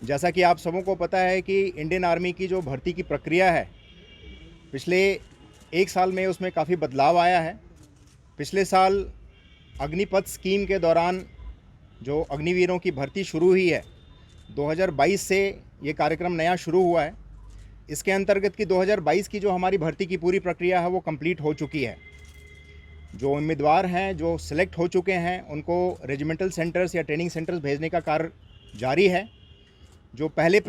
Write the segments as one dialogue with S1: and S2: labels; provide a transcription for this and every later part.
S1: जैसा कि आप सबों को पता है कि इंडियन आर्मी की जो भर्ती की प्रक्रिया है, पिछले 1 साल में उसमें काफ़ी बदलाव आया है। पिछले साल अग्निपथ स्कीम के दौरान जो अग्निवीरों की भर्ती शुरू हुई है, 2022 से ये कार्यक्रम नया शुरू हुआ है। इसके अंतर्गत की 2022 की जो हमारी भर्ती की पूरी प्रक्रिया है वो कंप्लीट हो चुकी है। जो उम्मीदवार हैं, जो सिलेक्ट हो चुके हैं, उनको रेजिमेंटल सेंटर्स या ट्रेनिंग सेंटर्स भेजने का कार्य जारी है। जो पहले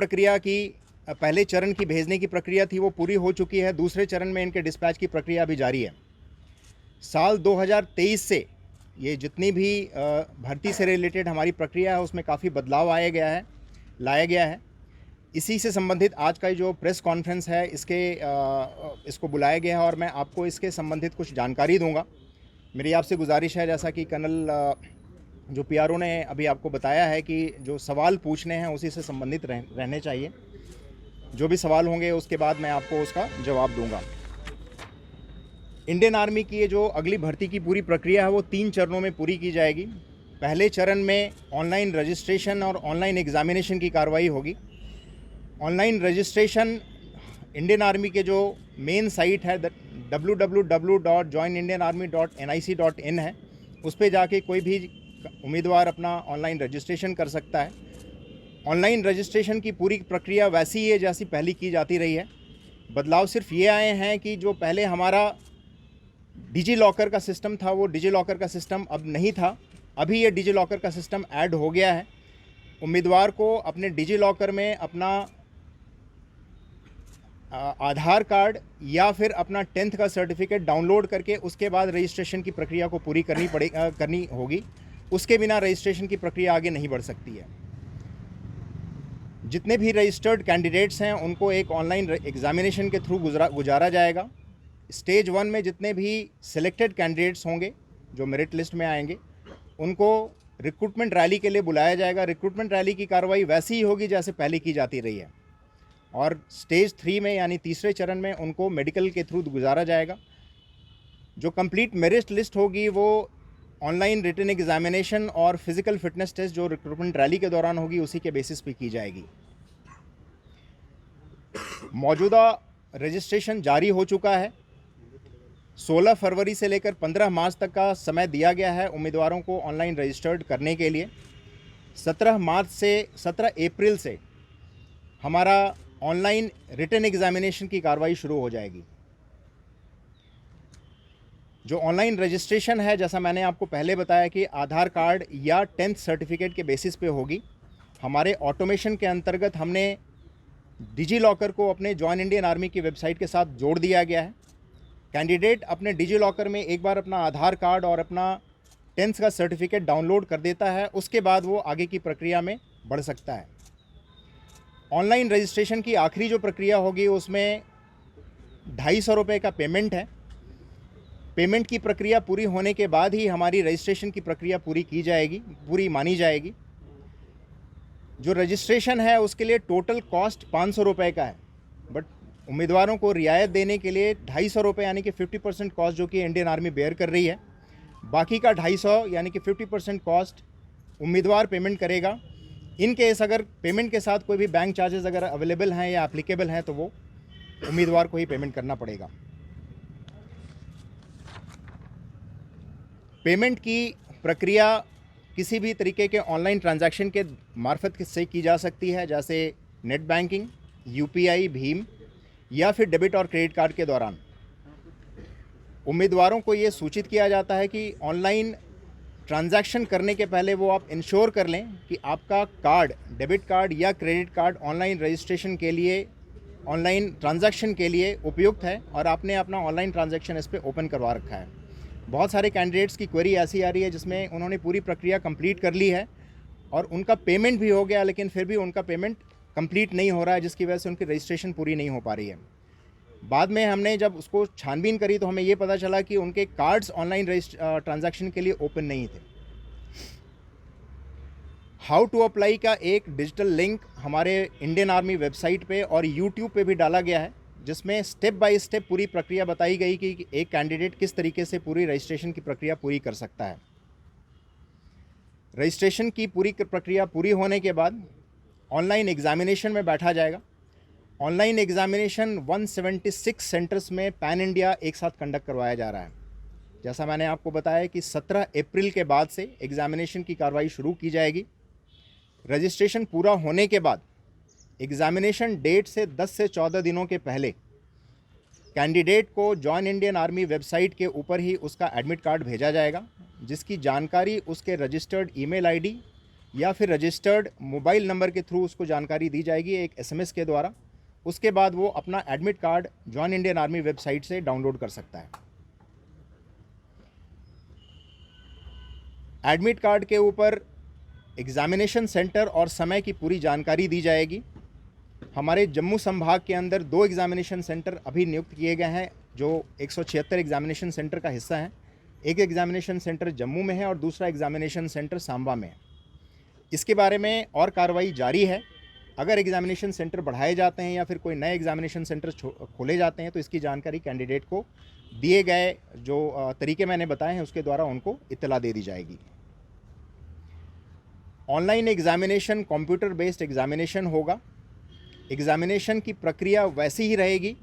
S1: चरण की भेजने की प्रक्रिया थी वो पूरी हो चुकी है। दूसरे चरण में इनके डिस्पैच की प्रक्रिया अभी जारी है। साल 2023 से ये जितनी भी भर्ती से रिलेटेड हमारी प्रक्रिया है उसमें काफ़ी बदलाव लाया गया है। इसी से संबंधित आज का जो प्रेस कॉन्फ्रेंस है इसको बुलाया गया है और मैं आपको इसके संबंधित कुछ जानकारी दूंगा। मेरी आपसे गुजारिश है, जैसा कि कर्नल जो पीआरओ ने अभी आपको बताया है, कि जो सवाल पूछने हैं उसी से संबंधित रहने चाहिए। जो भी सवाल होंगे उसके बाद मैं आपको उसका जवाब दूंगा। इंडियन आर्मी की ये जो अगली भर्ती की पूरी प्रक्रिया है वो 3 चरणों में पूरी की जाएगी। पहले चरण में ऑनलाइन रजिस्ट्रेशन और ऑनलाइन एग्जामिनेशन की कार्रवाई होगी। ऑनलाइन रजिस्ट्रेशन इंडियन आर्मी के जो मेन साइट है www.joinindianarmy.nic.in है, उस पर जाके कोई भी उम्मीदवार अपना ऑनलाइन रजिस्ट्रेशन कर सकता है। ऑनलाइन रजिस्ट्रेशन की पूरी प्रक्रिया वैसी ही है जैसी पहले की जाती रही है। बदलाव सिर्फ ये आए हैं कि जो पहले हमारा डिजी लॉकर का सिस्टम था वो डिजी लॉकर का सिस्टम अब नहीं था। अभी ये डिजी लॉकर का सिस्टम ऐड हो गया है। उम्मीदवार को अपने डिजी लॉकर में अपना आधार कार्ड या फिर अपना 10th का सर्टिफिकेट डाउनलोड करके उसके बाद रजिस्ट्रेशन की प्रक्रिया को पूरी करनी होगी। उसके बिना रजिस्ट्रेशन की प्रक्रिया आगे नहीं बढ़ सकती है। जितने भी रजिस्टर्ड कैंडिडेट्स हैं उनको एक ऑनलाइन एग्जामिनेशन के थ्रू गुजारा जाएगा। स्टेज 1 में जितने भी सिलेक्टेड कैंडिडेट्स होंगे जो मेरिट लिस्ट में आएंगे, उनको रिक्रूटमेंट रैली के लिए बुलाया जाएगा। रिक्रूटमेंट रैली की कार्रवाई वैसी ही होगी जैसे पहले की जाती रही है। और स्टेज 3 में यानी तीसरे चरण में उनको मेडिकल के थ्रू गुजारा जाएगा। जो कंप्लीट मेरिट लिस्ट होगी वो ऑनलाइन रिटन एग्जामिनेशन और फिजिकल फिटनेस टेस्ट जो रिक्रूटमेंट रैली के दौरान होगी उसी के बेसिस पे की जाएगी। मौजूदा रजिस्ट्रेशन जारी हो चुका है। 16 फरवरी से लेकर 15 मार्च तक का समय दिया गया है उम्मीदवारों को ऑनलाइन रजिस्टर्ड करने के लिए। 17 अप्रैल से हमारा ऑनलाइन रिटन एग्जामिनेशन की कार्रवाई शुरू हो जाएगी। जो ऑनलाइन रजिस्ट्रेशन है, जैसा मैंने आपको पहले बताया कि आधार कार्ड या 10th सर्टिफिकेट के बेसिस पे होगी। हमारे ऑटोमेशन के अंतर्गत हमने डिजी लॉकर को अपने जॉइन इंडियन आर्मी की वेबसाइट के साथ जोड़ दिया गया है। कैंडिडेट अपने डिजी लॉकर में एक बार अपना आधार कार्ड और अपना 10th का सर्टिफिकेट डाउनलोड कर देता है, उसके बाद वो आगे की प्रक्रिया में बढ़ सकता है। ऑनलाइन रजिस्ट्रेशन की आखिरी जो प्रक्रिया होगी उसमें 250 रुपये का पेमेंट है। पेमेंट की प्रक्रिया पूरी होने के बाद ही हमारी रजिस्ट्रेशन की प्रक्रिया पूरी मानी जाएगी। जो रजिस्ट्रेशन है उसके लिए टोटल कॉस्ट 500 रुपये का है, बट उम्मीदवारों को रियायत देने के लिए 250 रुपये यानी कि 50% कॉस्ट जो कि इंडियन आर्मी बेयर कर रही है, बाकी का 250 यानी कि 50% कॉस्ट उम्मीदवार पेमेंट करेगा। इन केस अगर पेमेंट के साथ कोई भी बैंक चार्जेस अगर अवेलेबल हैं या एप्लीकेबल हैं तो वो उम्मीदवार को ही पेमेंट करना पड़ेगा। पेमेंट की प्रक्रिया किसी भी तरीके के ऑनलाइन ट्रांजैक्शन के मार्फत से की जा सकती है, जैसे नेट बैंकिंग, यूपीआई, भीम या फिर डेबिट और क्रेडिट कार्ड के दौरान। उम्मीदवारों को ये सूचित किया जाता है कि ऑनलाइन ट्रांजैक्शन करने के पहले वो आप इंश्योर कर लें कि आपका कार्ड, डेबिट कार्ड या क्रेडिट कार्ड ऑनलाइन रजिस्ट्रेशन के लिए, ऑनलाइन ट्रांजैक्शन के लिए उपयुक्त है और आपने अपना ऑनलाइन ट्रांजैक्शन इस पर ओपन करवा रखा है। बहुत सारे कैंडिडेट्स की क्वेरी ऐसी आ रही है जिसमें उन्होंने पूरी प्रक्रिया कंप्लीट कर ली है और उनका पेमेंट भी हो गया, लेकिन फिर भी उनका पेमेंट कंप्लीट नहीं हो रहा है, जिसकी वजह से उनकी रजिस्ट्रेशन पूरी नहीं हो पा रही है। बाद में हमने जब उसको छानबीन करी तो हमें ये पता चला कि उनके कार्ड्स ऑनलाइन ट्रांजैक्शन के लिए ओपन नहीं थे। हाउ टू अप्लाई का एक डिजिटल लिंक हमारे इंडियन आर्मी वेबसाइट पे और यूट्यूब पे भी डाला गया है, जिसमें स्टेप बाय स्टेप पूरी प्रक्रिया बताई गई कि एक कैंडिडेट किस तरीके से पूरी रजिस्ट्रेशन की प्रक्रिया पूरी कर सकता है। रजिस्ट्रेशन की पूरी प्रक्रिया पूरी होने के बाद ऑनलाइन एग्ज़ामिनेशन में बैठा जाएगा। ऑनलाइन एग्ज़ामिनेशन 176 सेंटर्स में पैन इंडिया एक साथ कंडक्ट करवाया जा रहा है। जैसा मैंने आपको बताया कि 17 अप्रैल के बाद से एग्ज़ामिनेशन की कार्रवाई शुरू की जाएगी। रजिस्ट्रेशन पूरा होने के बाद एग्ज़ामिनेशन डेट से 10 से 14 दिनों के पहले कैंडिडेट को जॉइन इंडियन आर्मी वेबसाइट के ऊपर ही उसका एडमिट कार्ड भेजा जाएगा, जिसकी जानकारी उसके रजिस्टर्ड ईमेल आईडी या फिर रजिस्टर्ड मोबाइल नंबर के थ्रू उसको जानकारी दी जाएगी एक एसएमएस के द्वारा। उसके बाद वो अपना admit card join Indian army website से डाउनलोड कर सकता है। एडमिट कार्ड के ऊपर एग्ज़ामिनेशन सेंटर और समय की पूरी जानकारी दी जाएगी। हमारे जम्मू संभाग के अंदर 2 एग्ज़ामिनेशन सेंटर अभी नियुक्त किए गए हैं जो 176 एग्ज़ामिनेशन सेंटर का हिस्सा हैं। एक एग्ज़ामिनेशन सेंटर जम्मू में है और दूसरा एग्ज़ामिनेशन सेंटर सांबा में है। इसके बारे में और कार्रवाई जारी है। अगर एग्ज़ामिनेशन सेंटर बढ़ाए जाते हैं या फिर कोई नए एग्ज़ामिनेशन सेंटर खोले जाते हैं तो इसकी जानकारी कैंडिडेट को दिए गए जो तरीके मैंने बताए हैं उसके द्वारा उनको इत्तला दे दी जाएगी। Online examination computer based examination होगा। एग्ज़ामिनेशन की प्रक्रिया वैसी ही रहेगी।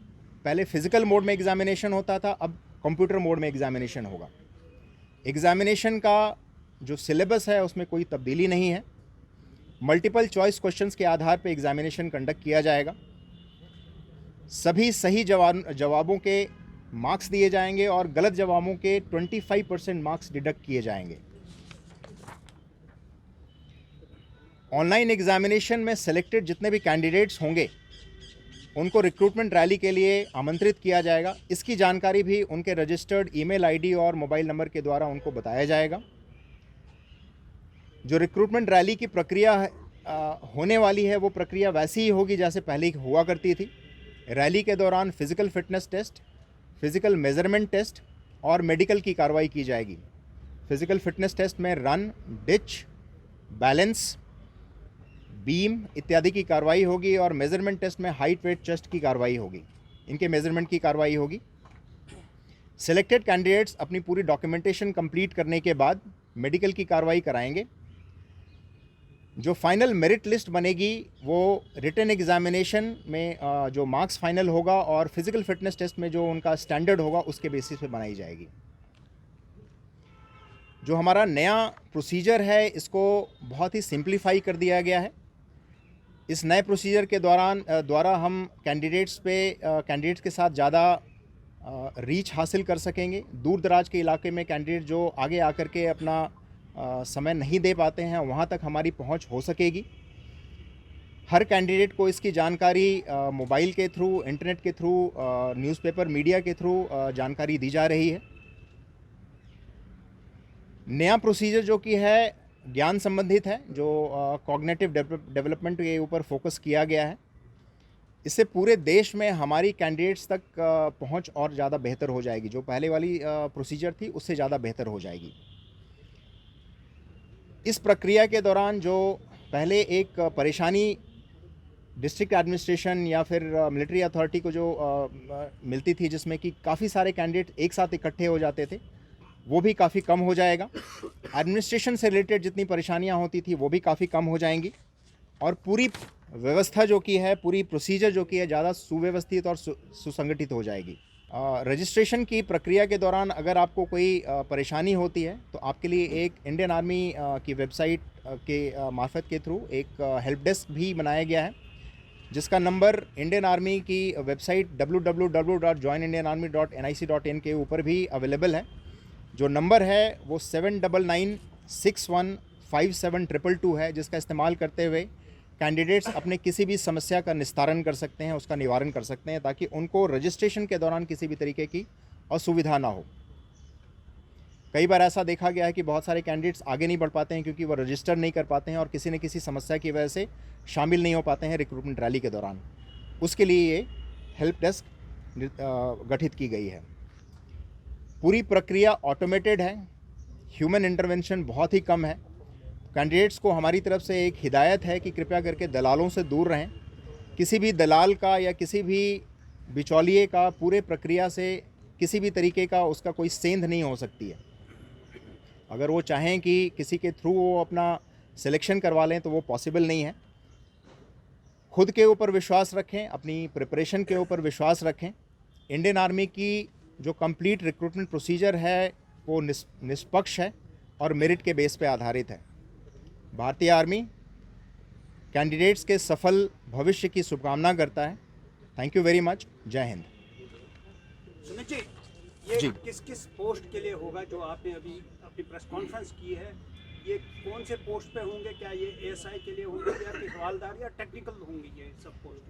S1: पहले फ़िज़िकल मोड में एग्ज़ामिनेशन होता था, अब कंप्यूटर मोड में एग्ज़ामिनेशन होगा। एग्ज़ामिनेशन का जो सिलेबस है उसमें कोई तब्दीली नहीं है। मल्टीपल चॉइस क्वेश्चंस के आधार पर एग्ज़ामिनेशन कंडक्ट किया जाएगा। सभी सही जवाबों के मार्क्स दिए जाएंगे और गलत जवाबों के 25% मार्क्स डिडक्ट किए जाएंगे। ऑनलाइन एग्ज़ामिनेशन में सेलेक्टेड जितने भी कैंडिडेट्स होंगे उनको रिक्रूटमेंट रैली के लिए आमंत्रित किया जाएगा। इसकी जानकारी भी उनके रजिस्टर्ड ईमेल आईडी और मोबाइल नंबर के द्वारा उनको बताया जाएगा। जो रिक्रूटमेंट रैली की प्रक्रिया होने वाली है वो प्रक्रिया वैसी ही होगी जैसे पहले हुआ करती थी। रैली के दौरान physical fitness test, physical measurement test और मेडिकल की कार्रवाई की जाएगी। फ़िज़िकल फिटनेस टेस्ट में रन, डिच, बैलेंस, बीम इत्यादि की कार्रवाई होगी और मेज़रमेंट टेस्ट में हाइट, वेट, चेस्ट की कार्रवाई होगी। इनके मेज़रमेंट की कार्रवाई होगी। सिलेक्टेड कैंडिडेट्स अपनी पूरी डॉक्यूमेंटेशन कंप्लीट करने के बाद मेडिकल की कार्रवाई कराएंगे। जो फाइनल मेरिट लिस्ट बनेगी वो रिटन एग्ज़ामिनेशन में जो मार्क्स फाइनल होगा और फिज़िकल फिटनेस टेस्ट में जो उनका स्टैंडर्ड होगा उसके बेसिस पे बनाई जाएगी। जो हमारा नया प्रोसीजर है इसको बहुत ही सिंप्लीफाई कर दिया गया है। इस नए प्रोसीजर के द्वारा हम कैंडिडेट्स के साथ ज़्यादा रीच हासिल कर सकेंगे। दूर दराज के इलाके में कैंडिडेट जो आगे आकर के अपना समय नहीं दे पाते हैं वहाँ तक हमारी पहुँच हो सकेगी। हर कैंडिडेट को इसकी जानकारी मोबाइल के थ्रू, इंटरनेट के थ्रू, न्यूज़पेपर मीडिया के थ्रू जानकारी दी जा रही है। नया प्रोसीजर जो कि है ज्ञान संबंधित है, जो कॉग्निटिव डेवलपमेंट के ऊपर फोकस किया गया है। इससे पूरे देश में हमारी कैंडिडेट्स तक पहुंच और ज़्यादा बेहतर हो जाएगी। जो पहले वाली प्रोसीजर थी उससे ज़्यादा बेहतर हो जाएगी। इस प्रक्रिया के दौरान जो पहले एक परेशानी डिस्ट्रिक्ट एडमिनिस्ट्रेशन या फिर मिलिट्री अथॉरिटी को जो मिलती थी जिसमें कि काफ़ी सारे कैंडिडेट एक साथ इकट्ठे हो जाते थे, वो भी काफ़ी कम हो जाएगा। एडमिनिस्ट्रेशन से रिलेटेड जितनी परेशानियां होती थी वो भी काफ़ी कम हो जाएंगी और पूरी व्यवस्था जो की है, पूरी प्रोसीजर जो की है ज़्यादा सुव्यवस्थित और सुसंगठित हो जाएगी। रजिस्ट्रेशन की प्रक्रिया के दौरान अगर आपको कोई परेशानी होती है तो आपके लिए एक इंडियन आर्मी की वेबसाइट के मार्फत के थ्रू एक हेल्प डेस्क भी बनाया गया है, जिसका नंबर इंडियन आर्मी की वेबसाइट www.joinindianarmy.nic.in के ऊपर भी अवेलेबल है। जो नंबर है वो 7996157222 है, जिसका इस्तेमाल करते हुए कैंडिडेट्स अपने किसी भी समस्या का निस्तारण कर सकते हैं, उसका निवारण कर सकते हैं, ताकि उनको रजिस्ट्रेशन के दौरान किसी भी तरीके की असुविधा ना हो। कई बार ऐसा देखा गया है कि बहुत सारे कैंडिडेट्स आगे नहीं बढ़ पाते हैं क्योंकि वो रजिस्टर नहीं कर पाते हैं और किसी न किसी समस्या की वजह से शामिल नहीं हो पाते हैं रिक्रूटमेंट रैली के दौरान। उसके लिए ये हेल्प डेस्क गठित की गई है। पूरी प्रक्रिया ऑटोमेटेड है, ह्यूमन इंटरवेंशन बहुत ही कम है। कैंडिडेट्स को हमारी तरफ से एक हिदायत है कि कृपया करके दलालों से दूर रहें। किसी भी दलाल का या किसी भी बिचौलिए का पूरे प्रक्रिया से किसी भी तरीके का उसका कोई सेंध नहीं हो सकती है। अगर वो चाहें कि किसी के थ्रू वो अपना सिलेक्शन करवा लें तो वो पॉसिबल नहीं है। खुद के ऊपर विश्वास रखें, अपनी प्रिपरेशन के ऊपर विश्वास रखें। इंडियन आर्मी की जो कंप्लीट रिक्रूटमेंट प्रोसीजर है वो निष्पक्ष है और मेरिट के बेस पे आधारित है। भारतीय आर्मी कैंडिडेट्स के सफल भविष्य की शुभकामना करता है। Thank you very much. जय हिंद।
S2: सुमित जी, ये किस किस पोस्ट के लिए होगा जो आपने अभी अपनी प्रेस कॉन्फ्रेंस की है? ये कौन से पोस्ट पे होंगे? क्या ये एएसआई के लिए होंगे या फिर हवालदार या टेक्निकल होंगे ये सब पोस्ट?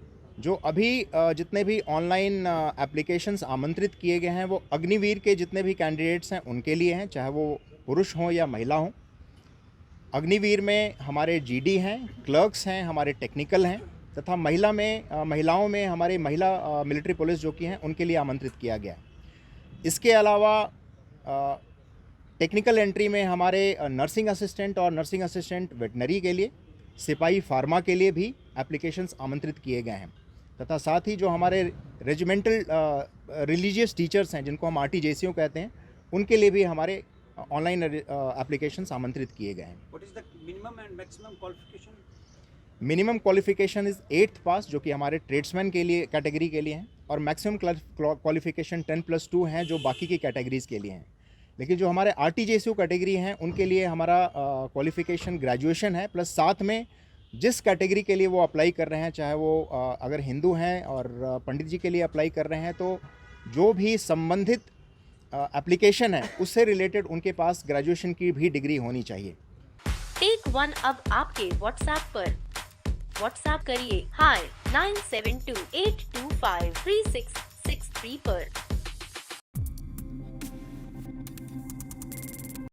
S1: जो अभी जितने भी ऑनलाइन एप्लीकेशंस आमंत्रित किए गए हैं वो अग्निवीर के जितने भी कैंडिडेट्स हैं उनके लिए हैं, चाहे वो पुरुष हों या महिला हों। अग्निवीर में हमारे जीडी हैं, क्लर्क्स हैं, हमारे टेक्निकल हैं, तथा महिलाओं में हमारे महिला मिलिट्री पुलिस जो की हैं उनके लिए आमंत्रित किया गया है। इसके अलावा टेक्निकल एंट्री में हमारे नर्सिंग असिस्टेंट और नर्सिंग असिस्टेंट वेटनरी के लिए, सिपाही फार्मा के लिए भी एप्लीकेशंस आमंत्रित किए गए हैं, तथा साथ ही जो हमारे रेजिमेंटल रिलीजियस टीचर्स हैं जिनको हम आरटीजेसीओ कहते हैं उनके लिए भी हमारे ऑनलाइन एप्लीकेशंस आमंत्रित किए गए हैं।
S2: What is the minimum and maximum qualification?
S1: Minimum qualification is 8th पास जो कि हमारे ट्रेड्समैन के लिए कैटेगरी के लिए हैं, और मैक्सिमम क्वालिफिकेशन 10+2 हैं जो बाकी की कैटेगरीज़ के लिए हैं। लेकिन जो हमारे आरटीजेसीओ कैटेगरी हैं उनके लिए हमारा क्वालिफिकेशन ग्रेजुएशन है, प्लस साथ में जिस कैटेगरी के लिए वो अप्लाई कर रहे हैं, चाहे वो अगर हिंदू हैं और पंडित जी के लिए अप्लाई कर रहे हैं, तो जो भी संबंधित एप्लीकेशन है उससे रिलेटेड उनके पास ग्रेजुएशन की भी डिग्री होनी चाहिए।
S3: टेक वन अब आपके व्हाट्सएप पर। व्हाट्सएप करिए hi 9728253663 पर।